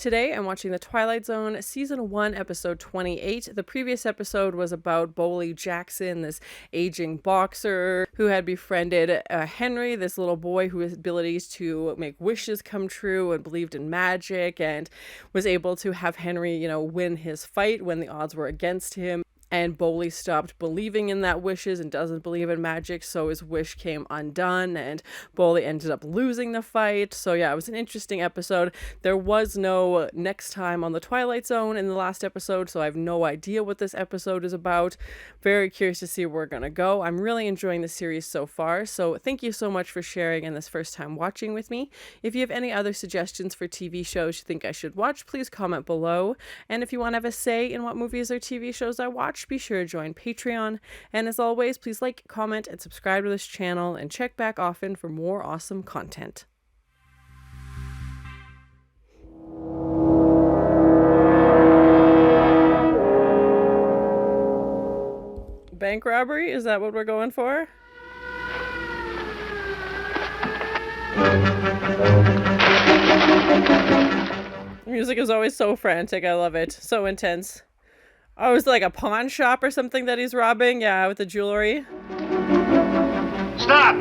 Today, I'm watching the Twilight Zone Season 1, Episode 28. The previous episode was about Boley Jackson, this aging boxer who had befriended Henry, this little boy who has abilities to make wishes come true and believed in magic, and was able to have Henry, win his fight when the odds were against him. And Boley stopped believing in that wishes and doesn't believe in magic, so his wish came undone, and Boley ended up losing the fight. So yeah, it was an interesting episode. There was no next time on the Twilight Zone in the last episode, so I have no idea what this episode is about. Very curious to see where we're gonna go. I'm really enjoying the series so far, so thank you so much for sharing and this first time watching with me. If you have any other suggestions for TV shows you think I should watch, please comment below. And if you want to have a say in what movies or TV shows I watch, be sure to join Patreon. And as always, please like, comment, and subscribe to this channel, and check back often for more awesome content. Bank robbery? Is that what we're going for? The music is always so frantic. I love it. So intense. Oh, is it like a pawn shop or something that he's robbing? Yeah, with the jewelry. Stop!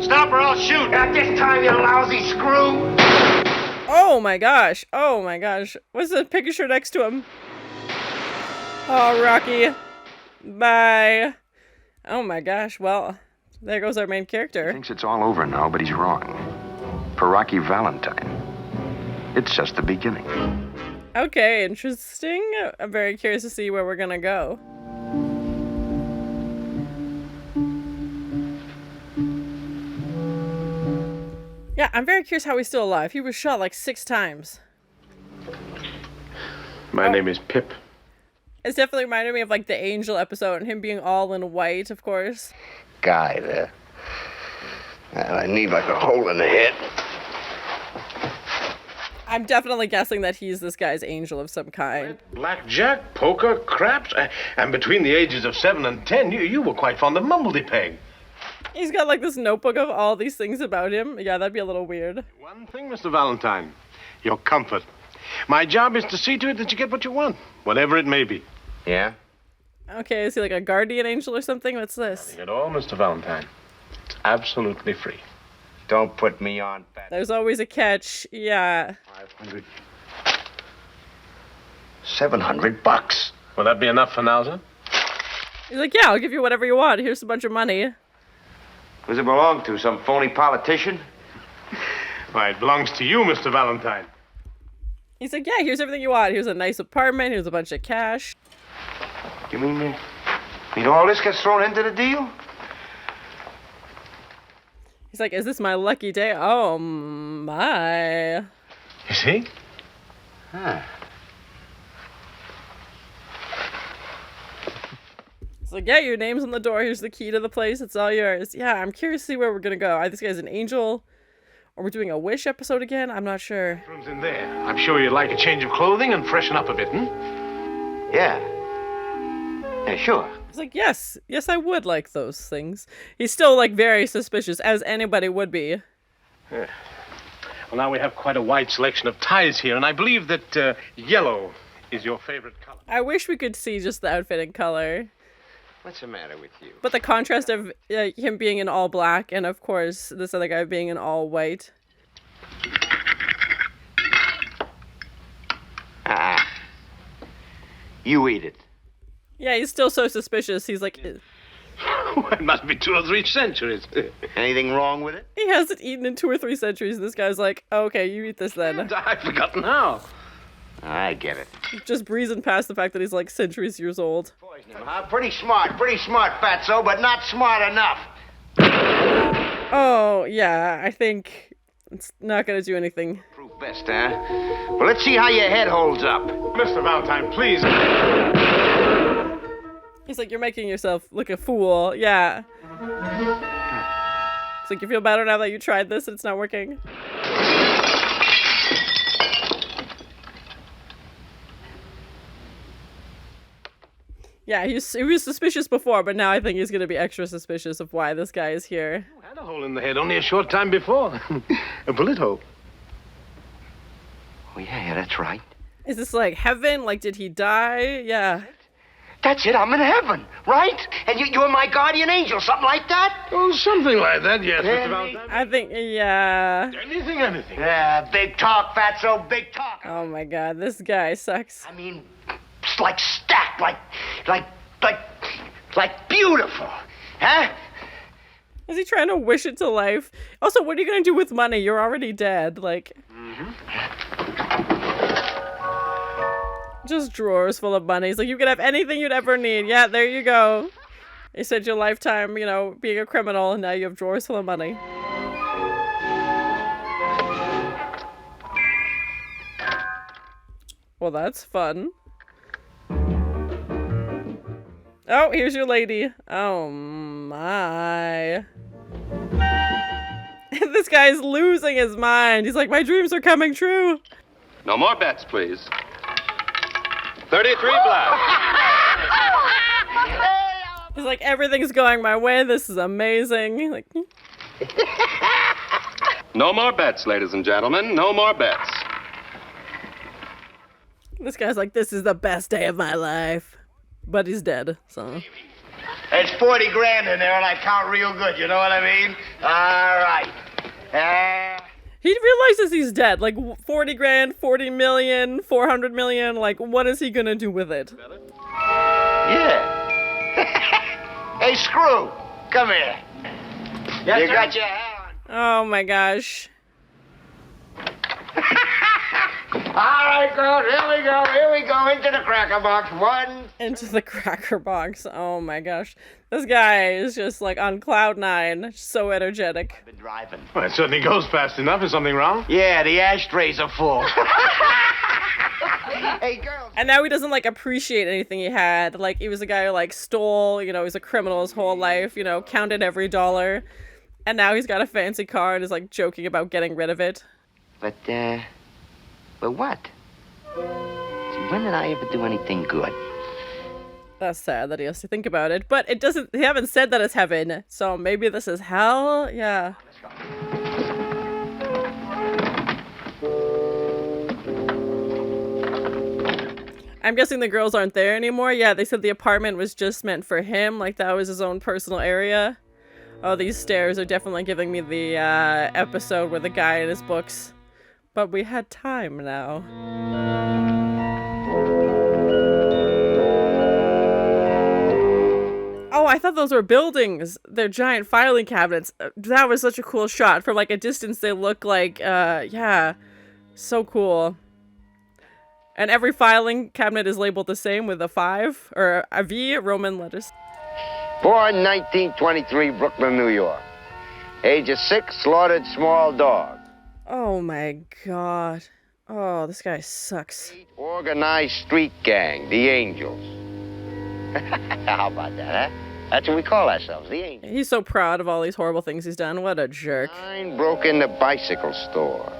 Stop or I'll shoot! At this time, you lousy screw! Oh my gosh. Oh my gosh. What's the picture next to him? Oh, Rocky. Bye. Oh my gosh. Well, there goes our main character. He thinks it's all over now, but he's wrong. For Rocky Valentine, it's just the beginning. Okay, interesting. I'm very curious to see where we're gonna go. Yeah, I'm very curious how he's still alive. He was shot like 6 times. My name is Pip. It's definitely reminded me of like the Angel episode and him being all in white, of course. Guy there. I need like a hole in the head. I'm definitely guessing that he's this guy's angel of some kind. Blackjack, poker, craps, and between the ages of 7 and 10, you were quite fond of Mumbledy-Peg. He's got like this notebook of all these things about him. Yeah, that'd be a little weird. One thing, Mr. Valentine, your comfort. My job is to see to it that you get what you want, whatever it may be. Yeah? Okay, is he like a guardian angel or something? What's this? Nothing at all, Mr. Valentine. It's absolutely free. Don't put me on, fat. There's always a catch. Yeah. 500. $700. Will that be enough for now, sir? He's like, yeah, I'll give you whatever you want. Here's a bunch of money. Who's it belong to? Some phony politician? Why, it belongs to you, Mr. Valentine. He's like, yeah, here's everything you want. Here's a nice apartment. Here's a bunch of cash. You mean all this gets thrown into the deal? He's like, is this my lucky day? Oh, my. You see? Huh. It's like, yeah, your name's on the door. Here's the key to the place. It's all yours. Yeah, I'm curious to see where we're going to go. This guy's an angel. Or we're doing a wish episode again? I'm not sure. Room's in there. I'm sure you'd like a change of clothing and freshen up a bit, Yeah. Yeah, sure. He's like, yes, I would like those things. He's still like very suspicious, as anybody would be. Yeah. Well, now we have quite a wide selection of ties here, and I believe that yellow is your favorite color. I wish we could see just the outfit in color. What's the matter with you? But the contrast of him being in all black and, of course, this other guy being in all white. You eat it. Yeah, he's still so suspicious. He's like... It must be 2 or 3 centuries. Anything wrong with it? He hasn't eaten in 2 or 3 centuries, and this guy's like, okay, you eat this then. I've forgotten how. I get it. Just breezing past the fact that he's like centuries years old. Pretty smart, fatso, but not smart enough. Oh, yeah, I think it's not gonna do anything. Proof best, huh? Well, let's see how your head holds up. Mr. Valentine, please. He's like, you're making yourself look a fool. Yeah. It's like, you feel better now that you tried this and it's not working? Yeah, he was suspicious before, but now I think he's going to be extra suspicious of why this guy is here. Had a hole in the head only a short time before. A bullet hole. Oh, yeah, that's right. Is this like heaven? Like, did he die? Yeah. That's it, I'm in heaven, right? And you're my guardian angel, something like that? Oh, something like that, yes, Yeah. Mr. Valentine. I think, yeah. Anything, anything. Yeah, big talk, fatso, big talk. Oh my god, this guy sucks. I mean, it's like stacked, like beautiful, huh? Is he trying to wish it to life? Also, what are you gonna do with money? You're already dead. Like, just drawers full of money. He's like, you could have anything you'd ever need. Yeah, there you go. You said your lifetime, you know, being a criminal, and now you have drawers full of money. Well, that's fun. Oh, here's your lady. Oh my. This guy's losing his mind. He's like, my dreams are coming true. No more bets, please. 33 black. He's like, everything's going my way. This is amazing. Like, No more bets, ladies and gentlemen. No more bets. this guy's like, this is the best day of my life. But he's dead, so. There's 40 grand in there, and I count real good, you know what I mean? All right. He realizes he's dead. Like, 40 grand, 40 million, 400 million. Like, what is he gonna do with it? Yeah. Hey, Screw, come here. Yes, you sir? Got your hat on. Oh my gosh. All right, girls, here we go, into the cracker box. One. Into the cracker box. Oh my gosh. This guy is just like on cloud nine. So energetic. Been driving. Well, it certainly goes fast enough. Is something wrong? Yeah, the ashtrays are full. Hey, girls. And now he doesn't like appreciate anything he had. Like, he was a guy who like stole, you know, he's a criminal his whole life, you know, counted every dollar. And now he's got a fancy car and is like joking about getting rid of it. But what? See, when did I ever do anything good? That's sad that he has to think about it. But it doesn't, they haven't said that it's heaven. So maybe this is hell? Yeah. I'm guessing the girls aren't there anymore. Yeah, they said the apartment was just meant for him. Like, that was his own personal area. Oh, these stairs are definitely giving me the episode where the guy in his books. But we had time now. Oh, I thought those were buildings. They're giant filing cabinets. That was such a cool shot. From like a distance, they look like, yeah, so cool. And every filing cabinet is labeled the same with a 5 or a V, Roman letters. Born 1923, Brooklyn, New York. Age of 6, slaughtered small dog. Oh my god. Oh, this guy sucks. Organized street gang, the Angels. How about that, huh? That's what we call ourselves, the Angels. He's so proud of all these horrible things he's done. What a jerk. 9 broke in the bicycle store.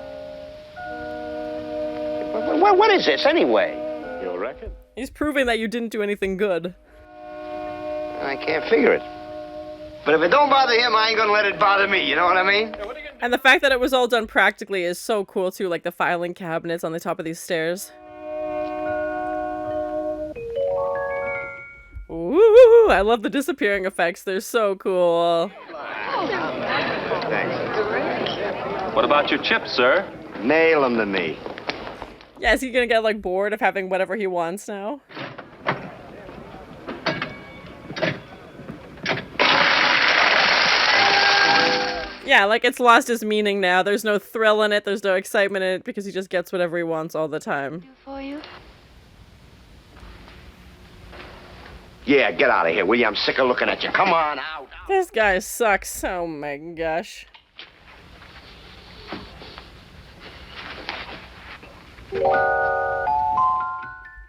What is this, anyway? Your record? He's proving that you didn't do anything good. I can't figure it. But if it don't bother him, I ain't gonna let it bother me, you know what I mean? And the fact that it was all done practically is so cool too, like the filing cabinets on the top of these stairs. Ooh, I love the disappearing effects. They're so cool. Thanks. What about your chips, sir? Nail them to me. Yeah, is he gonna get like bored of having whatever he wants now? Yeah, like it's lost its meaning now. There's no thrill in it. There's no excitement in it because he just gets whatever he wants all the time. For you? Yeah, get out of here, will you? I'm sick of looking at you. Come on, out. This guy sucks. Oh my gosh.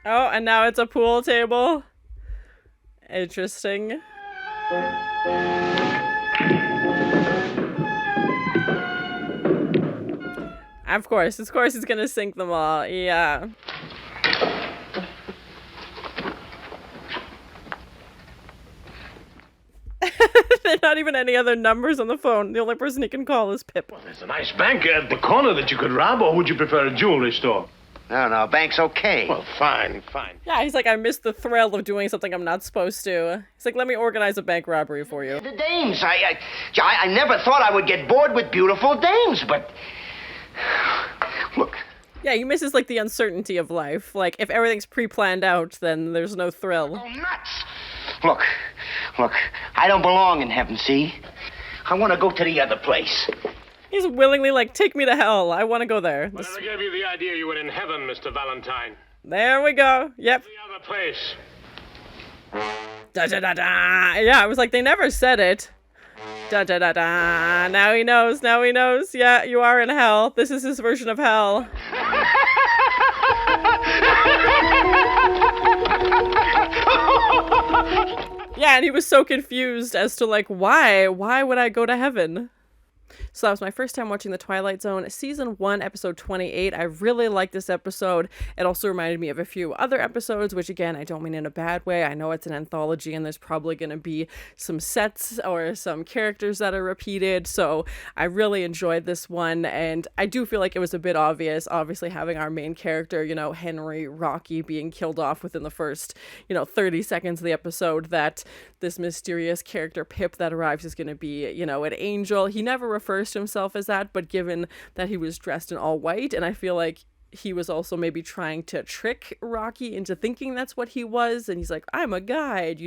Oh, and now it's a pool table. Interesting. Of course he's gonna sink them all. Yeah. There are not even any other numbers on the phone. The only person he can call is Pip. Well, there's a nice bank at the corner that you could rob, or would you prefer a jewelry store? No, bank's okay. Well, fine. Yeah, he's like, I missed the thrill of doing something I'm not supposed to. He's like, let me organize a bank robbery for you. The dames. I never thought I would get bored with beautiful dames, but... Look. Yeah, he misses, like, the uncertainty of life. Like, if everything's pre-planned out, then there's no thrill. Oh, nuts! Look, I don't belong in heaven, see? I want to go to the other place. He's willingly like, take me to hell. I want to go there. Whatever gave you the idea you were in heaven, Mr. Valentine? There we go. Yep. The other place. Da-da-da-da. Yeah, I was like, they never said it. Da-da-da-da. Now he knows. Yeah, you are in hell. This is his version of hell. Yeah, and he was so confused as to, like, why would I go to heaven? So that was my first time watching the Twilight Zone, season 1, episode 28. I really liked this episode. It also reminded me of a few other episodes, which again, I don't mean in a bad way. I know it's an anthology and there's probably going to be some sets or some characters that are repeated. So I really enjoyed this one. And I do feel like it was a bit obvious, obviously having our main character, you know, Henry Rocky being killed off within the first, 30 seconds of the episode, that this mysterious character Pip that arrives is going to be, an angel. He never refers to himself as that, but given that he was dressed in all white, and I feel like he was also maybe trying to trick Rocky into thinking that's what he was, and he's like, I'm a guide,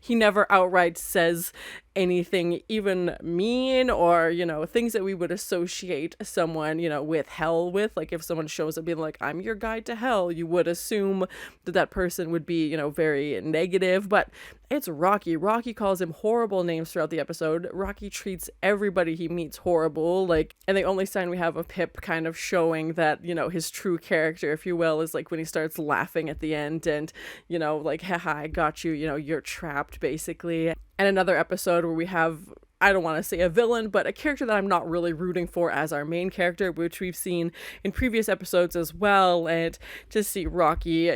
he never outright says anything even mean or, things that we would associate someone, with hell with. Like if someone shows up being like, I'm your guide to hell, you would assume that person would be, very negative, but it's Rocky. Rocky calls him horrible names throughout the episode. Rocky treats everybody he meets horrible, and the only sign we have of Pip kind of showing that, his true character, if you will, is like when he starts laughing at the end and, like, haha, I got you, you're trapped, basically. And another episode where we have, I don't want to say a villain, but a character that I'm not really rooting for as our main character, which we've seen in previous episodes as well. And to see Rocky,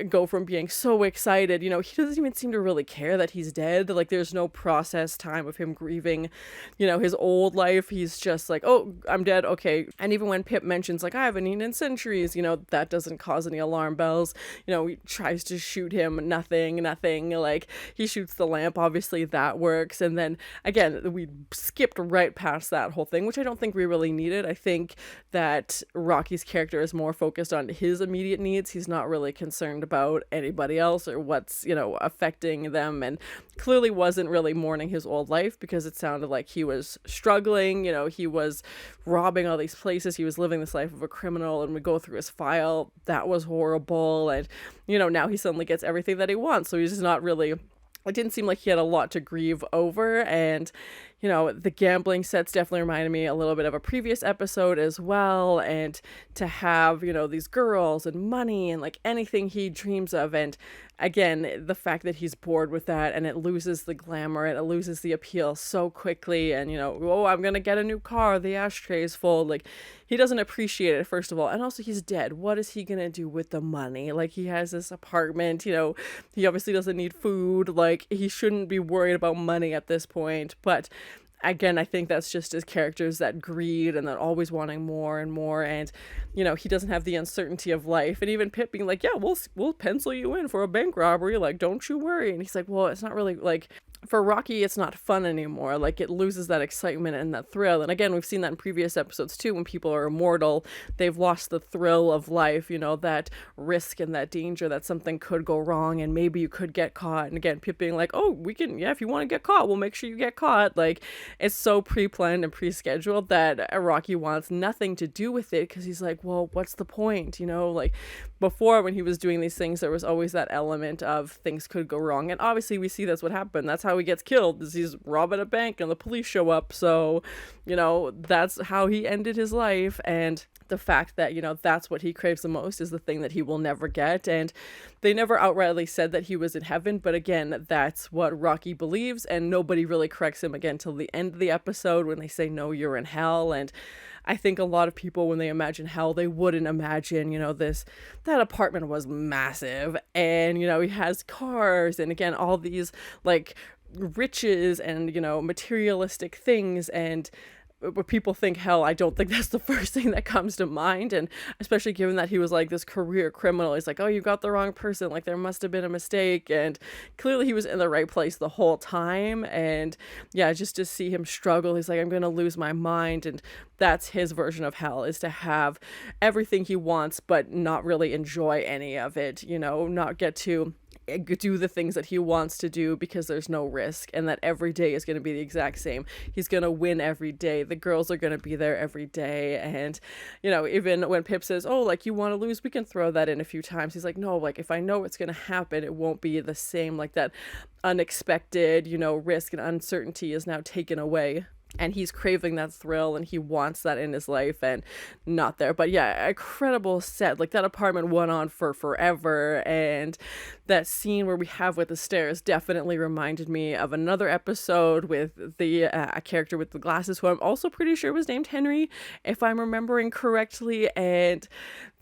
go from being so excited, he doesn't even seem to really care that he's dead. Like there's no process time of him grieving, his old life. He's just like, oh, I'm dead. Okay. And even when Pip mentions like, I haven't eaten in centuries, that doesn't cause any alarm bells. He tries to shoot him. Nothing. Like he shoots the lamp. Obviously that works. And then again, we skipped right past that whole thing, which I don't think we really needed. I think that Rocky's character is more focused on his immediate needs. He's not really concerned about anybody else or what's, affecting them, and clearly wasn't really mourning his old life because it sounded like he was struggling. He was robbing all these places. He was living this life of a criminal, and we go through his file. That was horrible. And, now he suddenly gets everything that he wants. So he's just not really... It didn't seem like he had a lot to grieve over, and, the gambling sets definitely reminded me a little bit of a previous episode as well, and to have, these girls and money and, like, anything he dreams of, and again, the fact that he's bored with that, and it loses the glamour, and it loses the appeal so quickly, and, oh, I'm gonna get a new car, the ashtray is full, like, he doesn't appreciate it, first of all, and also he's dead. What is he gonna do with the money? Like, he has this apartment, he obviously doesn't need food, like, he shouldn't be worried about money at this point, but again, I think that's just his character's that greed and that always wanting more and more, and he doesn't have the uncertainty of life. And even Pip being like, yeah, we'll pencil you in for a bank robbery, like, don't you worry. And he's like, well, it's not really, like, for Rocky, it's not fun anymore. Like, it loses that excitement and that thrill. And again, we've seen that in previous episodes too. When people are immortal, they've lost the thrill of life, that risk and that danger that something could go wrong and maybe you could get caught. And again, Pip being like, oh, we can, yeah, if you want to get caught, we'll make sure you get caught. Like, it's so pre-planned and pre-scheduled that Rocky wants nothing to do with it, because he's like, well, what's the point? Like, before, when he was doing these things, there was always that element of things could go wrong. And obviously we see that's what happened. That's how he gets killed, is he's robbing a bank and the police show up. So, that's how he ended his life. And the fact that, that's what he craves the most is the thing that he will never get. And they never outrightly said that he was in heaven, but again, that's what Rocky believes, and nobody really corrects him again till the end of the episode when they say, no, you're in hell. And I think a lot of people, when they imagine hell, they wouldn't imagine, that apartment was massive, and, he has cars, and again, all these, like, riches and, materialistic things, and when people think hell, I don't think that's the first thing that comes to mind. And especially given that he was like this career criminal, he's like, oh, you got the wrong person, like there must have been a mistake. And clearly he was in the right place the whole time. And yeah, just to see him struggle, he's like, I'm gonna lose my mind. And that's his version of hell, is to have everything he wants but not really enjoy any of it, you know, not get to do the things that he wants to do because there's no risk, and that every day is going to be the exact same. He's going to win every day. The girls are going to be there every day. And, you know, even when Pip says, oh, like, you want to lose, we can throw that in a few times. He's like, no, like, if I know what's going to happen, it won't be the same. Like, that unexpected, you know, risk and uncertainty is now taken away. And he's craving that thrill, and he wants that in his life, and not there. But yeah, incredible set. Like, that apartment went on for forever, and that scene where we have with the stairs definitely reminded me of another episode with the a character with the glasses, who I'm also pretty sure was named Henry, if I'm remembering correctly. And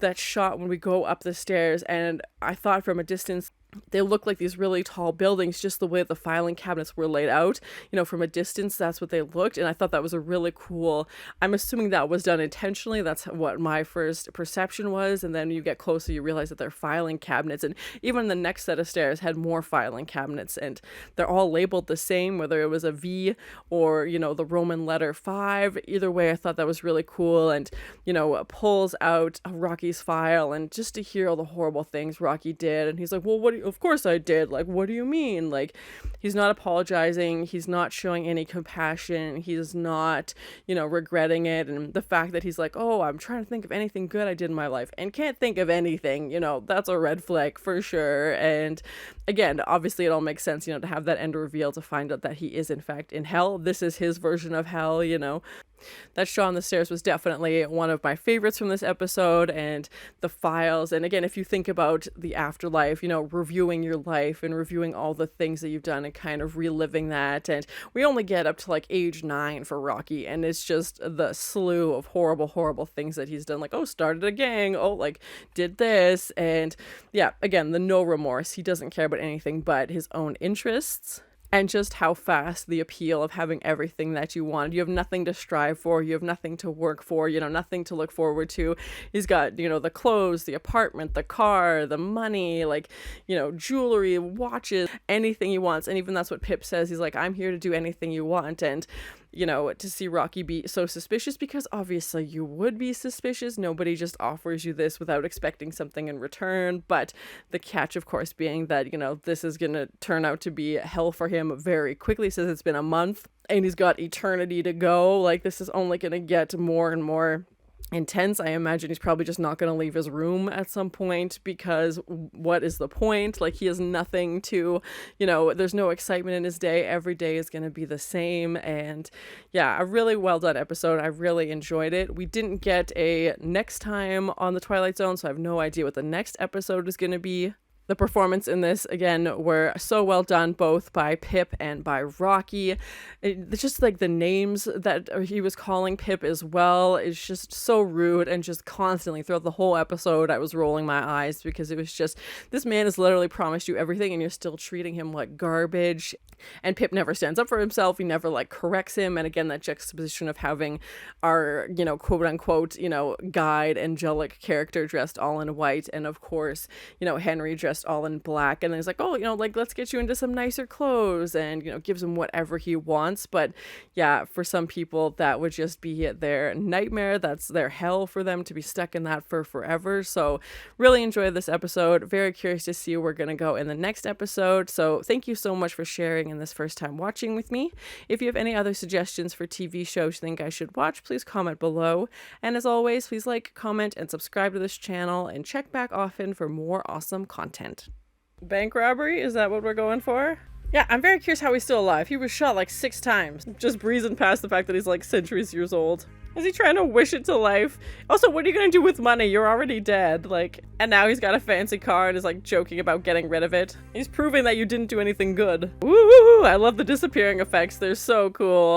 that shot when we go up the stairs, and I thought from a distance they look like these really tall buildings, just the way the filing cabinets were laid out, you know, from a distance, that's what they looked. And I thought that was a really cool, I'm assuming that was done intentionally. That's what my first perception was. And then you get closer, you realize that they're filing cabinets. And even the next set of stairs had more filing cabinets, and they're all labeled the same, whether it was a V or, you know, the Roman letter 5. Either way, I thought that was really cool. And, you know, pulls out Rocky's file, and just to hear all the horrible things Rocky did. And he's like, well, of course I did. Like, what do you mean? Like, he's not apologizing. He's not showing any compassion. He's not, you know, regretting it. And the fact that he's like, oh, I'm trying to think of anything good I did in my life and can't think of anything, you know, that's a red flag for sure. And again, obviously it all makes sense, you know, to have that end reveal, to find out that he is in fact in hell. This is his version of hell, you know. That shot on the stairs was definitely one of my favorites from this episode, and the files. And again, if you think about the afterlife, you know, reviewing your life and reviewing all the things that you've done and kind of reliving that. And we only get up to like age 9 for Rocky, and it's just the slew of horrible things that he's done. Like, oh, started a gang, oh, like did this. And yeah, again, the no remorse. He doesn't care about anything but his own interests. And just how fast the appeal of having everything that you wanted. You have nothing to strive for. You have nothing to work for, you know, nothing to look forward to. He's got, you know, the clothes, the apartment, the car, the money, like, you know, jewelry, watches, anything he wants. And even that's what Pip says. He's like, I'm here to do anything you want. And, you know, to see Rocky be so suspicious, because obviously you would be suspicious. Nobody just offers you this without expecting something in return. But the catch, of course, being that, you know, this is going to turn out to be hell for him very quickly. He says it's been a month and he's got eternity to go. Like, this is only going to get more and more intense. I imagine he's probably just not going to leave his room at some point, because what is the point? Like, he has nothing to, you know, there's no excitement in his day. Every day is going to be the same. And yeah, a really well done episode. I really enjoyed it. We didn't get a next time on the Twilight Zone, so I have no idea what the next episode is going to be. The performance in this, again, were so well done, both by Pip and by Rocky. It's just like the names that he was calling Pip as well is just so rude, and just constantly throughout the whole episode I was rolling my eyes, because it was just, this man has literally promised you everything and you're still treating him like garbage. And Pip never stands up for himself. He never like corrects him. And again, that juxtaposition of having our, you know, quote unquote, you know, guide angelic character dressed all in white, and of course, you know, Henry dressed all in black. And then he's like, oh, you know, like, let's get you into some nicer clothes, and, you know, gives him whatever he wants. But yeah, for some people that would just be their nightmare. That's their hell for them, to be stuck in that for forever. So really enjoyed this episode. Very curious to see where we're gonna go in the next episode. So thank you so much for sharing in this first time watching with me. If you have any other suggestions for TV shows you think I should watch, please comment below. And as always, please like, comment, and subscribe to this channel, and check back often for more awesome content. Bank robbery? Is that what we're going for? Yeah, I'm very curious how he's still alive. He was shot like 6 times. Just breezing past the fact that he's like centuries years old. Is he trying to wish it to life? Also, what are you gonna do with money? You're already dead. Like, and now he's got a fancy car and is like joking about getting rid of it. He's proving that you didn't do anything good. Woo! I love the disappearing effects. They're so cool.